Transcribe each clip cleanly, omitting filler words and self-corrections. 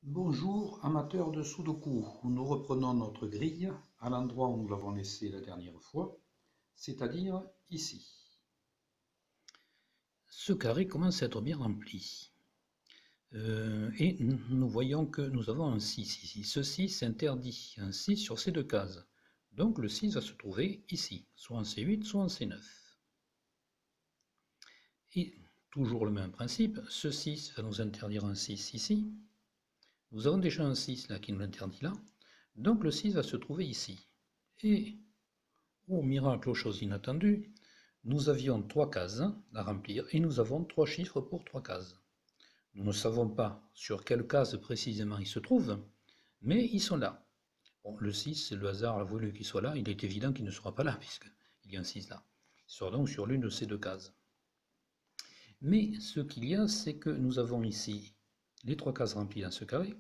Bonjour amateurs de Sudoku, nous reprenons notre grille à l'endroit où nous l'avons laissé la dernière fois, c'est-à-dire ici. Ce carré commence à être bien rempli. Et nous voyons que nous avons un 6 ici. Ce 6 interdit un 6 sur ces deux cases. Donc le 6 va se trouver ici, soit en C8, soit en C9. Et toujours le même principe, ce 6 va nous interdire un 6 ici. Nous avons déjà un 6 là qui nous l'interdit là. Donc le 6 va se trouver ici. Et, oh miracle, aux choses inattendues, nous avions 3 cases à remplir et nous avons 3 chiffres pour 3 cases. Nous ne savons pas sur quelle case précisément ils se trouvent, mais ils sont là. Bon, le 6, c'est le hasard a voulu qu'il soit là, il est évident qu'il ne sera pas là, puisqu'il y a un 6 là. Il sera donc sur l'une de ces deux cases. Mais ce qu'il y a, c'est que nous avons ici les 3 cases remplies dans ce carré,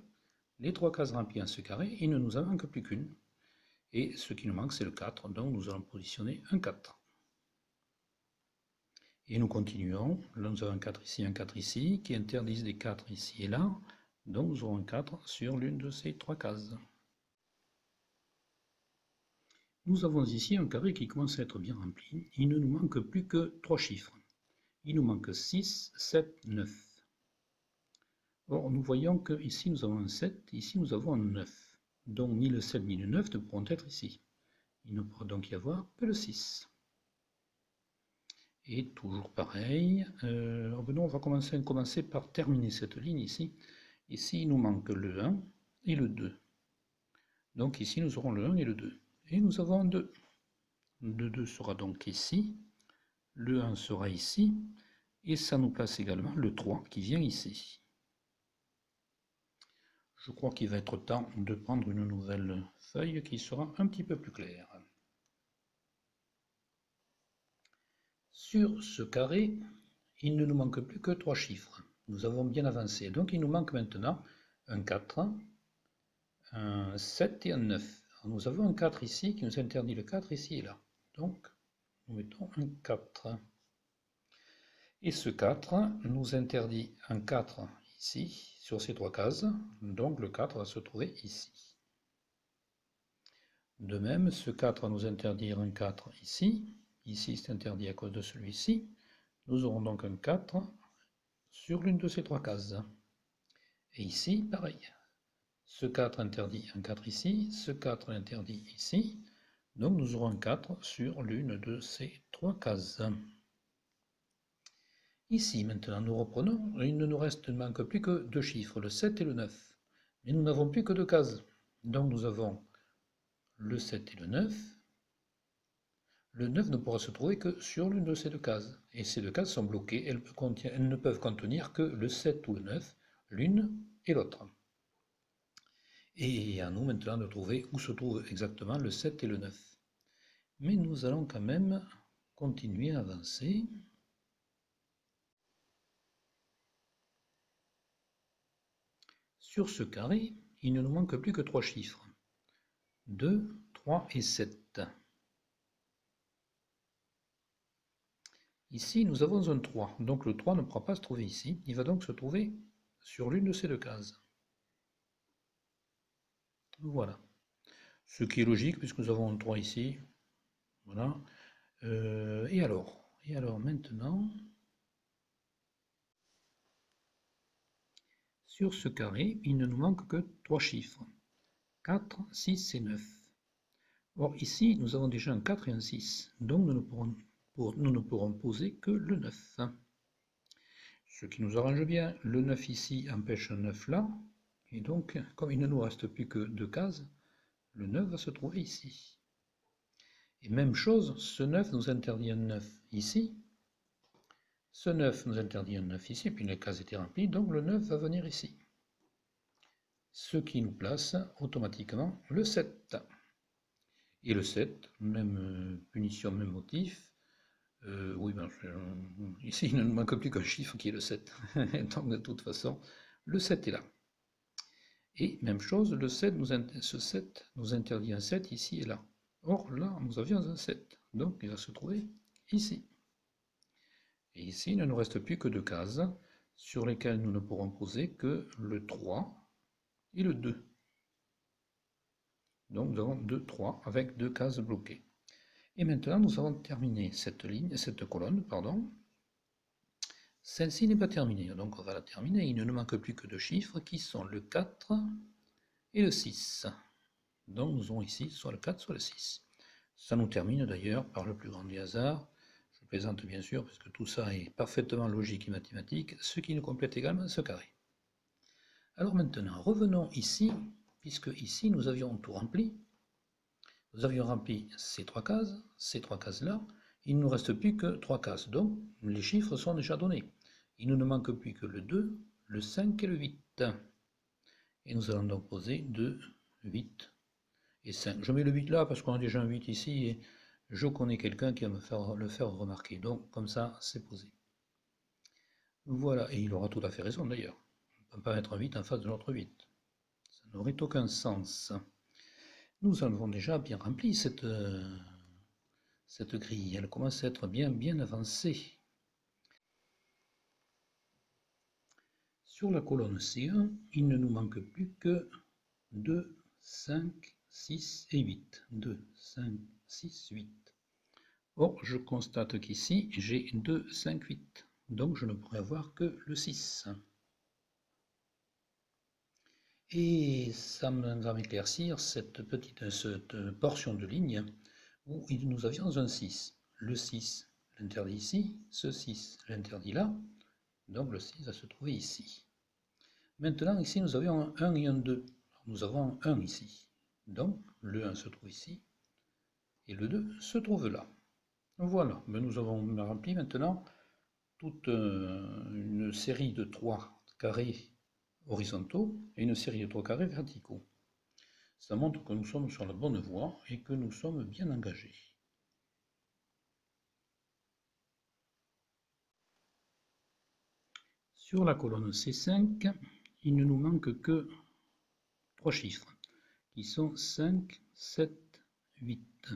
les 3 cases remplies dans ce carré, il ne nous en manque plus qu'une. Et ce qui nous manque, c'est le 4, donc nous allons positionner un 4. Et nous continuons. Là, nous avons un 4 ici, un 4 ici, qui interdisent des 4 ici et là. Donc, nous aurons un 4 sur l'une de ces 3 cases. Nous avons ici un carré qui commence à être bien rempli. Il ne nous manque plus que 3 chiffres. Il nous manque 6, 7, 9. Or, nous voyons que ici nous avons un 7, ici nous avons un 9. Donc, ni le 7 ni le 9 ne pourront être ici. Il ne pourra donc y avoir que le 6. Et toujours pareil, on va commencer par terminer cette ligne ici. Ici, il nous manque le 1 et le 2. Donc ici, nous aurons le 1 et le 2. Et nous avons un 2. Le 2 sera donc ici. Le 1 sera ici. Et ça nous place également le 3 qui vient ici. Je crois qu'il va être temps de prendre une nouvelle feuille qui sera un petit peu plus claire. Sur ce carré, il ne nous manque plus que 3 chiffres. Nous avons bien avancé. Donc il nous manque maintenant un 4, un 7 et un 9. Alors, nous avons un 4 ici qui nous interdit le 4 ici et là. Donc nous mettons un 4. Et ce 4 nous interdit un 4 ici sur ces 3 cases. Donc le 4 va se trouver ici. De même, ce 4 va nous interdire un 4 ici. Ici c'est interdit à cause de celui-ci. Nous aurons donc un 4 sur l'une de ces 3 cases. Et ici, pareil. Ce 4 interdit un 4 ici, ce 4 interdit ici. Donc nous aurons un 4 sur l'une de ces 3 cases. Ici, maintenant, nous reprenons. Il ne nous manque plus que 2 chiffres, le 7 et le 9. Mais nous n'avons plus que 2 cases. Donc nous avons le 7 et le 9. Le 9 ne pourra se trouver que sur l'une de ces 2 cases. Et ces 2 cases sont bloquées. Elles ne peuvent contenir que le 7 ou le 9, l'une et l'autre. Et à nous maintenant de trouver où se trouvent exactement le 7 et le 9. Mais nous allons quand même continuer à avancer. Sur ce carré, il ne nous manque plus que 3 chiffres. 2, 3 et 7. Ici, nous avons un 3, donc le 3 ne pourra pas se trouver ici. Il va donc se trouver sur l'une de ces 2 cases. Voilà. Ce qui est logique, puisque nous avons un 3 ici. Voilà. Et alors maintenant, sur ce carré, il ne nous manque que 3 chiffres. 4, 6 et 9. Or ici, nous avons déjà un 4 et un 6, donc nous ne pourrons poser que le 9. Ce qui nous arrange bien, le 9 ici empêche un 9 là, et donc, comme il ne nous reste plus que 2 cases, le 9 va se trouver ici. Et même chose, ce 9 nous interdit un 9 ici, ce 9 nous interdit un 9 ici, puis les cases étaient remplies, donc le 9 va venir ici. Ce qui nous place automatiquement le 7. Et le 7, même punition, même motif. Oui, ici il ne nous manque plus qu'un chiffre qui est le 7. Donc de toute façon, le 7 est là. Et même chose, ce 7 nous interdit un 7 ici et là. Or là, nous avions un 7. Donc il va se trouver ici. Et ici, il ne nous reste plus que 2 cases sur lesquelles nous ne pourrons poser que le 3 et le 2. Donc nous avons 2, 3 avec 2 cases bloquées. Et maintenant nous avons terminé cette colonne, pardon. Celle-ci n'est pas terminée, donc on va la terminer. Il ne nous manque plus que 2 chiffres qui sont le 4 et le 6. Donc nous aurons ici soit le 4, soit le 6. Ça nous termine d'ailleurs par le plus grand des hasards. Je plaisante bien sûr, parce que tout ça est parfaitement logique et mathématique, ce qui nous complète également ce carré. Alors maintenant, revenons ici, puisque ici nous avions tout rempli. Nous avions rempli ces 3 cases-là. Il ne nous reste plus que 3 cases, donc les chiffres sont déjà donnés. Il ne nous manque plus que le 2, le 5 et le 8. Et nous allons donc poser 2, 8 et 5. Je mets le 8 là parce qu'on a déjà un 8 ici et je connais quelqu'un qui va le faire remarquer. Donc comme ça, c'est posé. Voilà, et il aura tout à fait raison d'ailleurs. On ne peut pas mettre un 8 en face de notre 8. Ça n'aurait aucun sens. Nous avons déjà bien rempli cette grille. Elle commence à être bien avancée. Sur la colonne C1, il ne nous manque plus que 2, 5, 6 et 8. 2, 5, 6, 8. Or, je constate qu'ici, j'ai 2, 5, 8. Donc, je ne pourrais avoir que le 6. Et ça va m'éclaircir cette portion de ligne où nous avions un 6. Le 6 l'interdit ici, ce 6 l'interdit là, donc le 6 va se trouver ici. Maintenant, ici, nous avions un 1 et un 2. Alors, nous avons un 1 ici. Donc, le 1 se trouve ici, et le 2 se trouve là. Voilà, mais nous avons rempli maintenant toute une série de 3 carrés horizontaux et une série de 3 carrés verticaux. Ça montre que nous sommes sur la bonne voie et que nous sommes bien engagés. Sur la colonne C5, il ne nous manque que 3 chiffres, qui sont 5, 7, 8.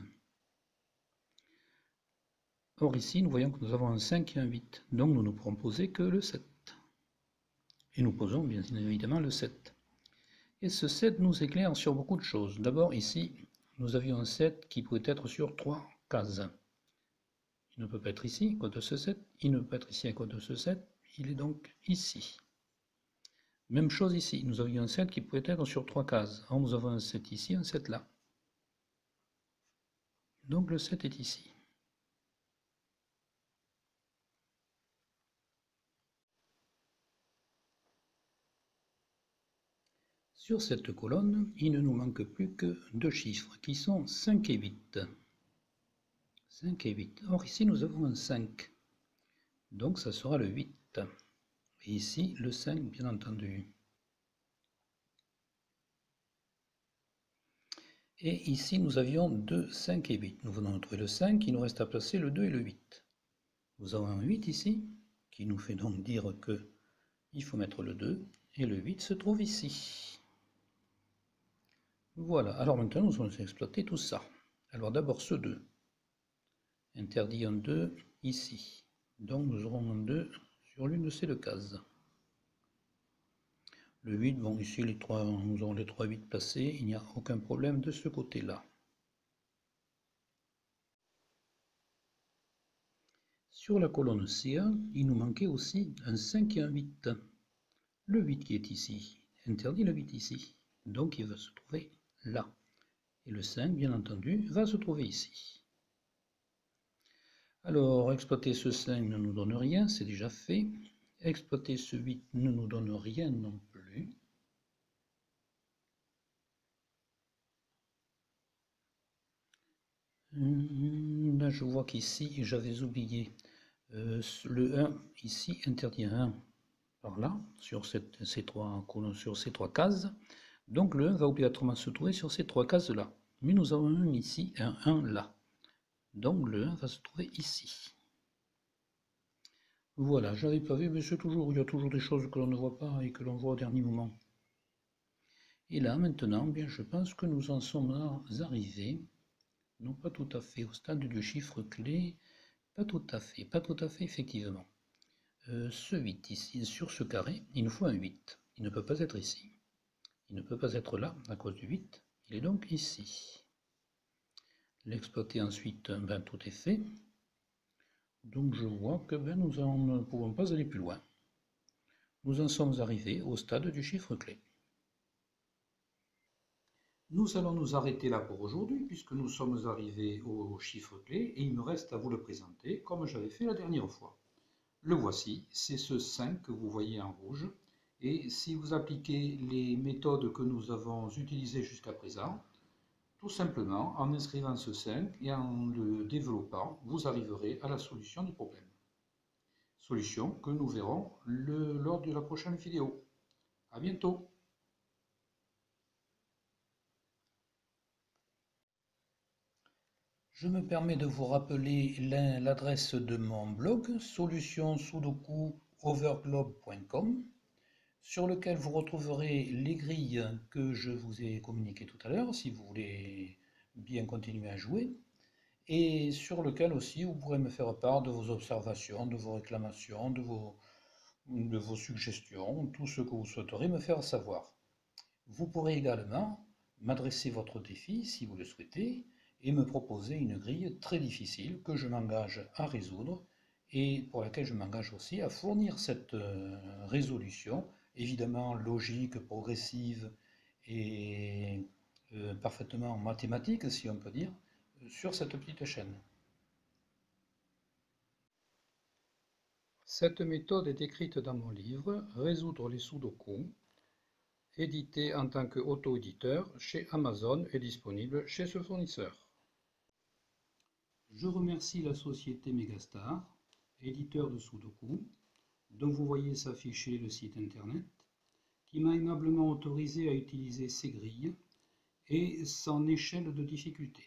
Or ici, nous voyons que nous avons un 5 et un 8, donc nous ne pourrons poser que le 7. Et nous posons bien évidemment le 7. Et ce 7 nous éclaire sur beaucoup de choses. D'abord ici, nous avions un 7 qui pouvait être sur 3 cases. Il ne peut pas être ici à cause de ce 7, il ne peut pas être ici à cause de ce 7, il est donc ici. Même chose ici, nous avions un 7 qui pouvait être sur 3 cases. Alors nous avons un 7 ici, un 7 là. Donc le 7 est ici. Sur cette colonne, il ne nous manque plus que 2 chiffres, qui sont 5 et 8. 5 et 8. Or ici, nous avons un 5. Donc ça sera le 8. Et ici, le 5, bien entendu. Et ici, nous avions 2, 5 et 8. Nous venons de trouver le 5, il nous reste à placer le 2 et le 8. Nous avons un 8 ici, qui nous fait donc dire que il faut mettre le 2, et le 8 se trouve ici. Voilà, alors maintenant nous allons exploiter tout ça. Alors d'abord ce 2. Interdit un 2 ici. Donc nous aurons un 2 sur l'une de ces deux cases. Le 8, bon ici nous aurons les 3 8 placés, il n'y a aucun problème de ce côté-là. Sur la colonne C1, il nous manquait aussi un 5 et un 8. Le 8 qui est ici interdit le 8 ici, donc il va se trouver là. Et le 5, bien entendu, va se trouver ici. Alors, exploiter ce 5 ne nous donne rien, c'est déjà fait. Exploiter ce 8 ne nous donne rien non plus. Là, je vois qu'ici, j'avais oublié le 1, ici, interdit un 1 par là, sur ces 3 cases. Donc le 1 va obligatoirement se trouver sur ces 3 cases-là. Mais nous avons un 1 ici et un 1 là. Donc le 1 va se trouver ici. Voilà, je n'avais pas vu, mais il y a toujours des choses que l'on ne voit pas et que l'on voit au dernier moment. Et là, maintenant, bien, je pense que nous en sommes arrivés, non pas tout à fait, au stade du chiffre clé, pas tout à fait, effectivement. Ce 8 ici, sur ce carré, il nous faut un 8. Il ne peut pas être ici. Il Il ne peut pas être là à cause du 8, il est donc ici. L'exploiter ensuite, tout est fait. Donc je vois que nous ne pouvons pas aller plus loin. Nous en sommes arrivés au stade du chiffre clé. Nous allons nous arrêter là pour aujourd'hui puisque nous sommes arrivés au chiffre clé et il me reste à vous le présenter comme j'avais fait la dernière fois. Le voici, c'est ce 5 que vous voyez en rouge et si vous appliquez les méthodes que nous avons utilisées jusqu'à présent, tout simplement en inscrivant ce 5 et en le développant, vous arriverez à la solution du problème. Solution que nous verrons lors de la prochaine vidéo. À bientôt! Je me permets de vous rappeler l'adresse de mon blog solutionsudokuoverglobe.com sur lequel vous retrouverez les grilles que je vous ai communiquées tout à l'heure si vous voulez bien continuer à jouer et sur lequel aussi vous pourrez me faire part de vos observations, de vos réclamations, de vos suggestions, tout ce que vous souhaiterez me faire savoir. Vous pourrez également m'adresser votre défi si vous le souhaitez et me proposer une grille très difficile que je m'engage à résoudre et pour laquelle je m'engage aussi à fournir cette résolution, évidemment logique, progressive et parfaitement mathématique, si on peut dire, sur cette petite chaîne. Cette méthode est décrite dans mon livre « Résoudre les sudoku », édité en tant qu'auto-éditeur chez Amazon et disponible chez ce fournisseur. Je remercie la société Megastar, éditeur de Sudoku, dont vous voyez s'afficher le site internet, qui m'a aimablement autorisé à utiliser ces grilles et son échelle de difficulté.